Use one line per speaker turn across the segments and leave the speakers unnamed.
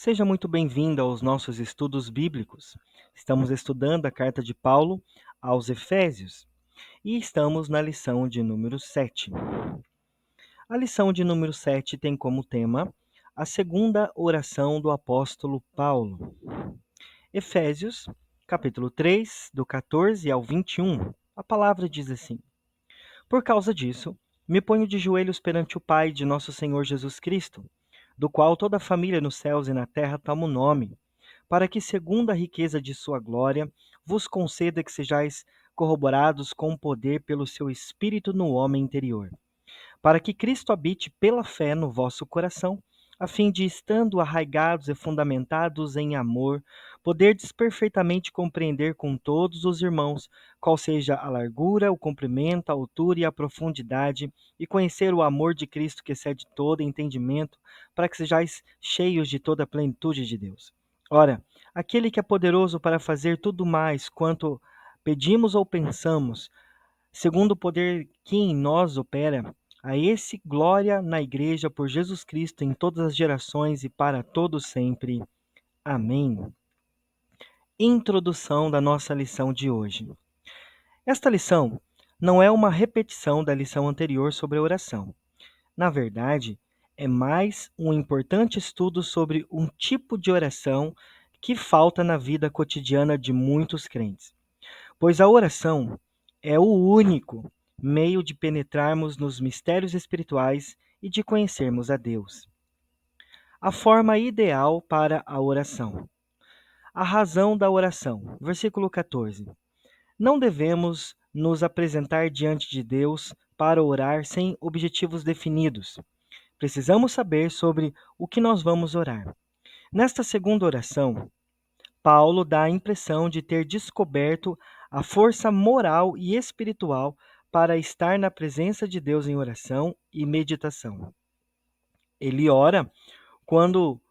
Seja muito bem-vindo aos nossos estudos bíblicos. Estamos estudando a carta de Paulo aos Efésios e estamos na lição de número 7. A lição de número 7 tem como tema a segunda oração do apóstolo Paulo. Efésios, capítulo 3, do 14 ao 21. A palavra diz assim: Por causa disso, me ponho de joelhos perante o Pai de nosso Senhor Jesus Cristo, do qual toda a família nos céus e na terra toma o nome, para que, segundo a riqueza de sua glória, vos conceda que sejais corroborados com poder pelo seu Espírito no homem interior, para que Cristo habite pela fé no vosso coração, a fim de, estando arraigados e fundamentados em amor, poderdes perfeitamente compreender com todos os irmãos qual seja a largura, o comprimento, a altura e a profundidade, e conhecer o amor de Cristo que excede todo entendimento, para que sejais cheios de toda a plenitude de Deus. Ora, aquele que é poderoso para fazer tudo mais quanto pedimos ou pensamos, segundo o poder que em nós opera, a esse glória na Igreja por Jesus Cristo em todas as gerações e para todos sempre. Amém. Introdução da nossa lição de hoje. Esta lição não é uma repetição da lição anterior sobre a oração. Na verdade, é mais um importante estudo sobre um tipo de oração que falta na vida cotidiana de muitos crentes. Pois a oração é o único meio de penetrarmos nos mistérios espirituais e de conhecermos a Deus. A forma ideal para a oração. A razão da oração. Versículo 14. Não devemos nos apresentar diante de Deus para orar sem objetivos definidos. Precisamos saber sobre o que nós vamos orar. Nesta segunda oração, Paulo dá a impressão de ter descoberto a força moral e espiritual para estar na presença de Deus em oração e meditação. Ele ora quando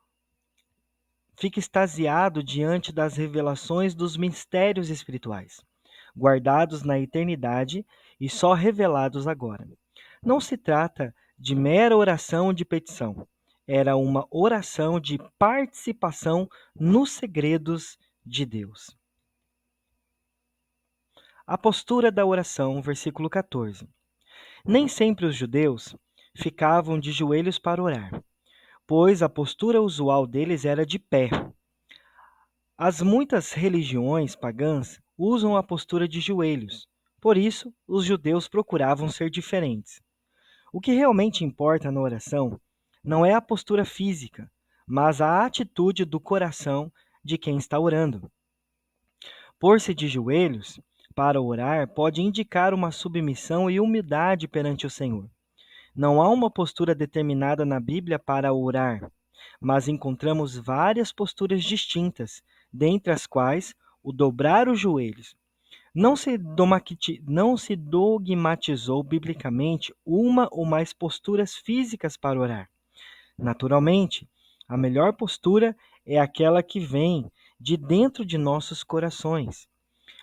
fica extasiado diante das revelações dos mistérios espirituais, guardados na eternidade e só revelados agora. Não se trata de mera oração de petição, era uma oração de participação nos segredos de Deus. A postura da oração, versículo 14. Nem sempre os judeus ficavam de joelhos para orar, pois a postura usual deles era de pé. As muitas religiões pagãs usam a postura de joelhos, por isso os judeus procuravam ser diferentes. O que realmente importa na oração não é a postura física, mas a atitude do coração de quem está orando. Pôr-se de joelhos para orar pode indicar uma submissão e humildade perante o Senhor. Não há uma postura determinada na Bíblia para orar, mas encontramos várias posturas distintas, dentre as quais o dobrar os joelhos. Não se dogmatizou biblicamente uma ou mais posturas físicas para orar. Naturalmente, a melhor postura é aquela que vem de dentro de nossos corações.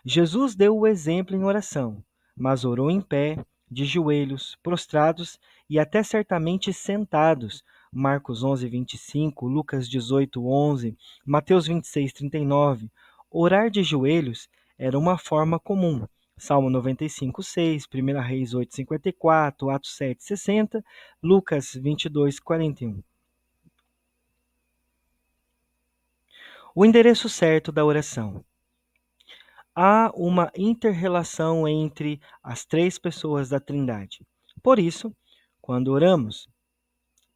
Jesus deu o exemplo em oração, mas orou em pé, de joelhos, prostrados e até certamente sentados. Marcos 11:25, Lucas 18:11, Mateus 26:39. Orar de joelhos era uma forma comum. Salmo 95:6, 1 Reis 8:54, Atos 7:60, Lucas 22:41. O endereço certo da oração. Há uma inter-relação entre as três pessoas da Trindade. Por isso, quando oramos,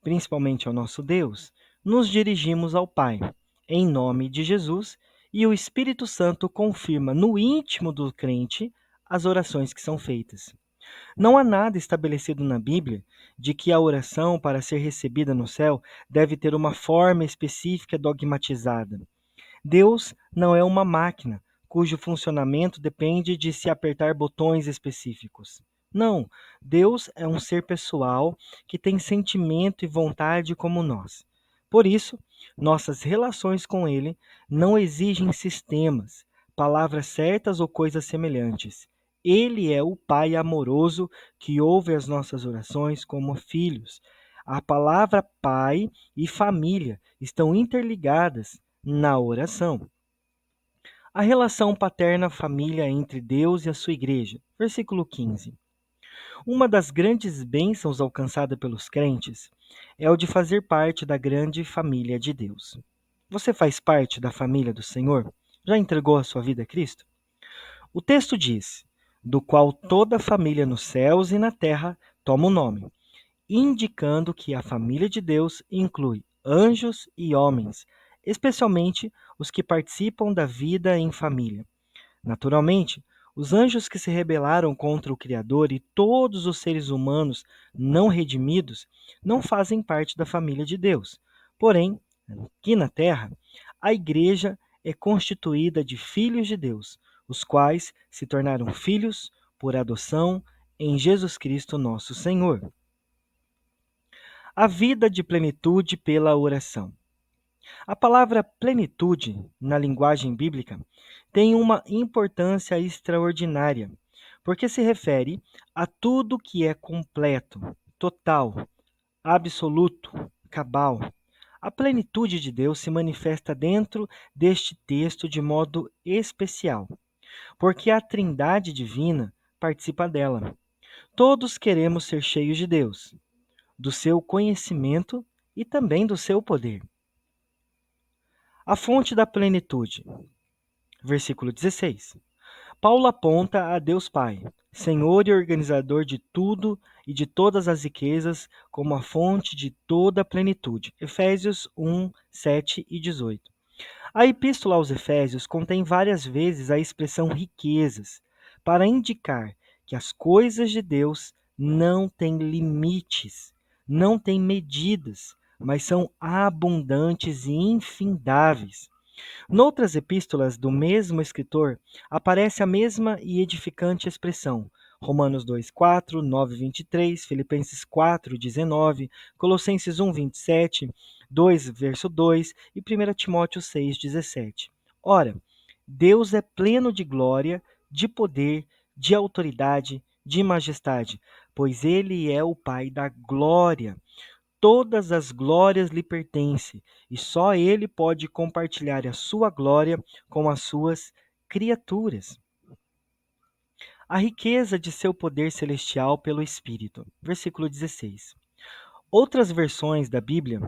principalmente ao nosso Deus, nos dirigimos ao Pai, em nome de Jesus, e o Espírito Santo confirma no íntimo do crente as orações que são feitas. Não há nada estabelecido na Bíblia de que a oração, para ser recebida no céu, deve ter uma forma específica dogmatizada. Deus não é uma máquina cujo funcionamento depende de se apertar botões específicos. Não, Deus é um ser pessoal que tem sentimento e vontade como nós. Por isso, nossas relações com Ele não exigem sistemas, palavras certas ou coisas semelhantes. Ele é o Pai amoroso que ouve as nossas orações como filhos. A palavra pai e família estão interligadas na oração. A relação paterna-família entre Deus e a sua igreja. Versículo 15. Uma das grandes bênçãos alcançada pelos crentes é o de fazer parte da grande família de Deus. Você faz parte da família do Senhor? Já entregou a sua vida a Cristo? O texto diz: do qual toda a família nos céus e na terra toma o nome, indicando que a família de Deus inclui anjos e homens, especialmente os que participam da vida em família. Naturalmente, os anjos que se rebelaram contra o Criador e todos os seres humanos não redimidos não fazem parte da família de Deus. Porém, aqui na Terra, a igreja é constituída de filhos de Deus, os quais se tornaram filhos por adoção em Jesus Cristo, nosso Senhor. A vida de plenitude pela oração. A palavra plenitude, na linguagem bíblica, tem uma importância extraordinária, porque se refere a tudo que é completo, total, absoluto, cabal. A plenitude de Deus se manifesta dentro deste texto de modo especial, porque a Trindade divina participa dela. Todos queremos ser cheios de Deus, do seu conhecimento e também do seu poder. A fonte da plenitude. Versículo 16. Paulo aponta a Deus Pai, Senhor e organizador de tudo e de todas as riquezas, como a fonte de toda a plenitude. Efésios 1, 7 e 18. A epístola aos Efésios contém várias vezes a expressão riquezas, para indicar que as coisas de Deus não têm limites, não têm medidas, mas são abundantes e infindáveis. Noutras epístolas do mesmo escritor, aparece a mesma e edificante expressão. Romanos 2:4, 9:23, Filipenses 4:19, Colossenses 1:27, 2, verso 2 e 1 Timóteo 6:17. Ora, Deus é pleno de glória, de poder, de autoridade, de majestade, pois ele é o Pai da glória. Todas as glórias lhe pertencem, e só ele pode compartilhar a sua glória com as suas criaturas. A riqueza de seu poder celestial pelo Espírito. Versículo 16. Outras versões da Bíblia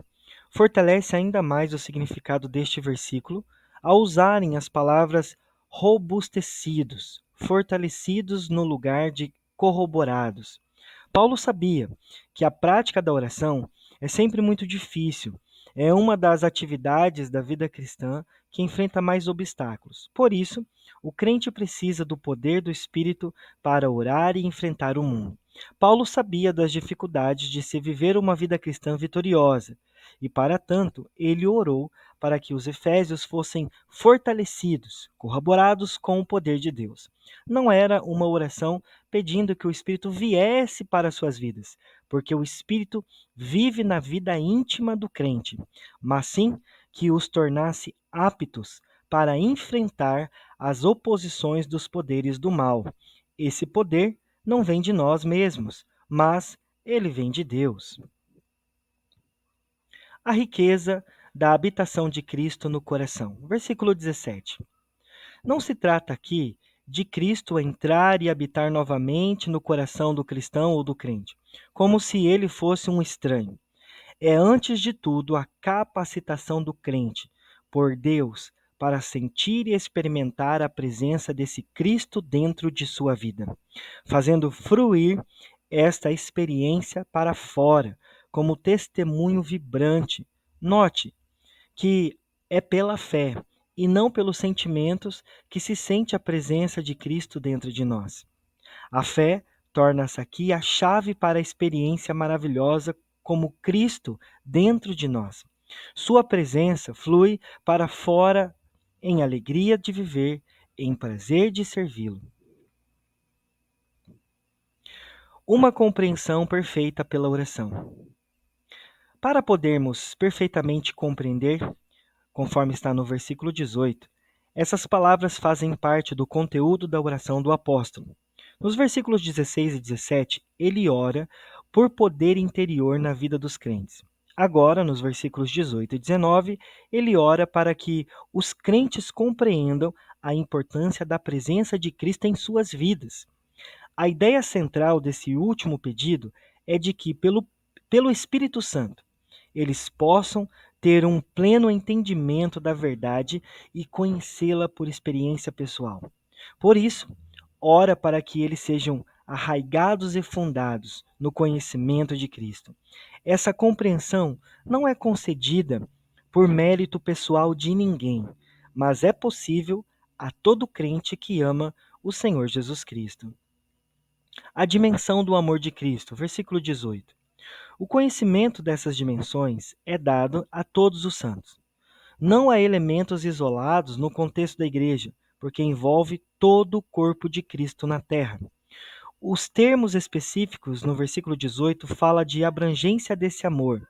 fortalecem ainda mais o significado deste versículo ao usarem as palavras robustecidos, fortalecidos no lugar de corroborados. Paulo sabia que a prática da oração é sempre muito difícil. É uma das atividades da vida cristã que enfrenta mais obstáculos. Por isso, o crente precisa do poder do Espírito para orar e enfrentar o mundo. Paulo sabia das dificuldades de se viver uma vida cristã vitoriosa e, para tanto, ele orou para que os efésios fossem fortalecidos, corroborados com o poder de Deus. Não era uma oração pedindo que o Espírito viesse para suas vidas, porque o Espírito vive na vida íntima do crente, mas sim que os tornasse aptos para enfrentar as oposições dos poderes do mal. Esse poder não vem de nós mesmos, mas ele vem de Deus. A riqueza da habitação de Cristo no coração. Versículo 17. Não se trata aqui de Cristo entrar e habitar novamente no coração do cristão ou do crente, como se ele fosse um estranho. É, antes de tudo, a capacitação do crente por Deus para sentir e experimentar a presença desse Cristo dentro de sua vida, fazendo fruir esta experiência para fora, como testemunho vibrante. Note que é pela fé e não pelos sentimentos que se sente a presença de Cristo dentro de nós. A fé torna-se aqui a chave para a experiência maravilhosa como Cristo dentro de nós. Sua presença flui para fora em alegria de viver, em prazer de servi-lo. Uma compreensão perfeita pela oração. Para podermos perfeitamente compreender, conforme está no versículo 18, essas palavras fazem parte do conteúdo da oração do apóstolo. Nos versículos 16 e 17, ele ora por poder interior na vida dos crentes. Agora, nos versículos 18 e 19, ele ora para que os crentes compreendam a importância da presença de Cristo em suas vidas. A ideia central desse último pedido é de que, pelo Espírito Santo, eles possam ter um pleno entendimento da verdade e conhecê-la por experiência pessoal. Por isso, ora para que eles sejam arraigados e fundados no conhecimento de Cristo. Essa compreensão não é concedida por mérito pessoal de ninguém, mas é possível a todo crente que ama o Senhor Jesus Cristo. A dimensão do amor de Cristo, versículo 18. O conhecimento dessas dimensões é dado a todos os santos. Não há elementos isolados no contexto da igreja, porque envolve todo o corpo de Cristo na terra. Os termos específicos no versículo 18 fala de abrangência desse amor,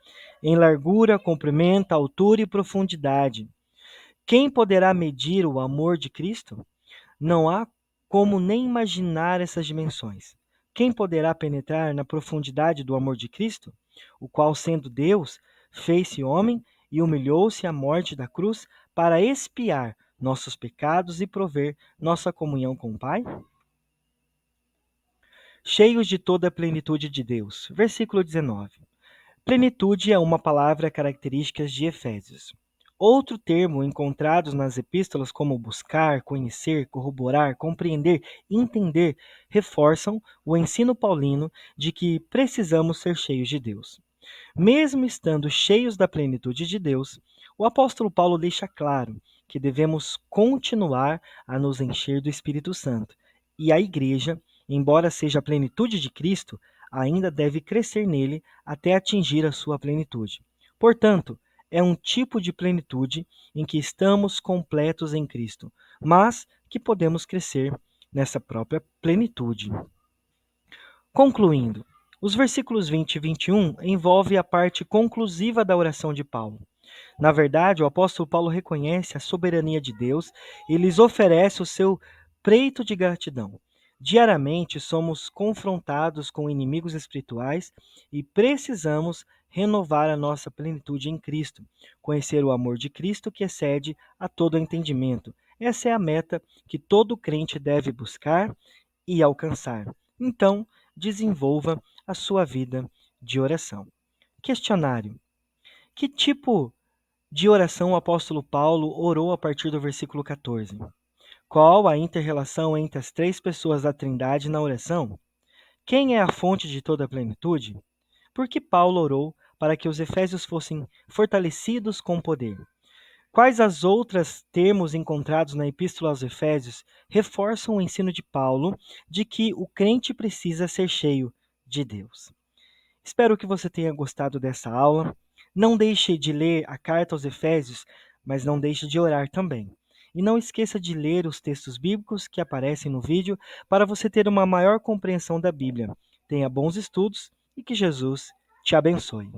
em largura, comprimento, altura e profundidade. Quem poderá medir o amor de Cristo? Não há como nem imaginar essas dimensões. Quem poderá penetrar na profundidade do amor de Cristo, o qual, sendo Deus, fez-se homem e humilhou-se à morte da cruz para expiar nossos pecados e prover nossa comunhão com o Pai? Cheios de toda a plenitude de Deus. Versículo 19. Plenitude é uma palavra característica de Efésios. Outro termo encontrados nas epístolas como buscar, conhecer, corroborar, compreender, entender, reforçam o ensino paulino de que precisamos ser cheios de Deus. Mesmo estando cheios da plenitude de Deus, o apóstolo Paulo deixa claro que devemos continuar a nos encher do Espírito Santo. E a igreja, embora seja a plenitude de Cristo, ainda deve crescer nele até atingir a sua plenitude. Portanto, é um tipo de plenitude em que estamos completos em Cristo, mas que podemos crescer nessa própria plenitude. Concluindo, os versículos 20 e 21 envolvem a parte conclusiva da oração de Paulo. Na verdade, o apóstolo Paulo reconhece a soberania de Deus e lhes oferece o seu preito de gratidão. Diariamente somos confrontados com inimigos espirituais e precisamos renovar a nossa plenitude em Cristo, conhecer o amor de Cristo que excede a todo entendimento. Essa é a meta que todo crente deve buscar e alcançar. Então, desenvolva a sua vida de oração. Questionário: que tipo de oração o apóstolo Paulo orou a partir do versículo 14? Qual a inter-relação entre as três pessoas da Trindade na oração? Quem é a fonte de toda a plenitude? Por que Paulo orou para que os efésios fossem fortalecidos com poder? Quais as outras termos encontrados na Epístola aos Efésios reforçam o ensino de Paulo de que o crente precisa ser cheio de Deus? Espero que você tenha gostado dessa aula. Não deixe de ler a carta aos Efésios, mas não deixe de orar também. E não esqueça de ler os textos bíblicos que aparecem no vídeo para você ter uma maior compreensão da Bíblia. Tenha bons estudos e que Jesus te abençoe.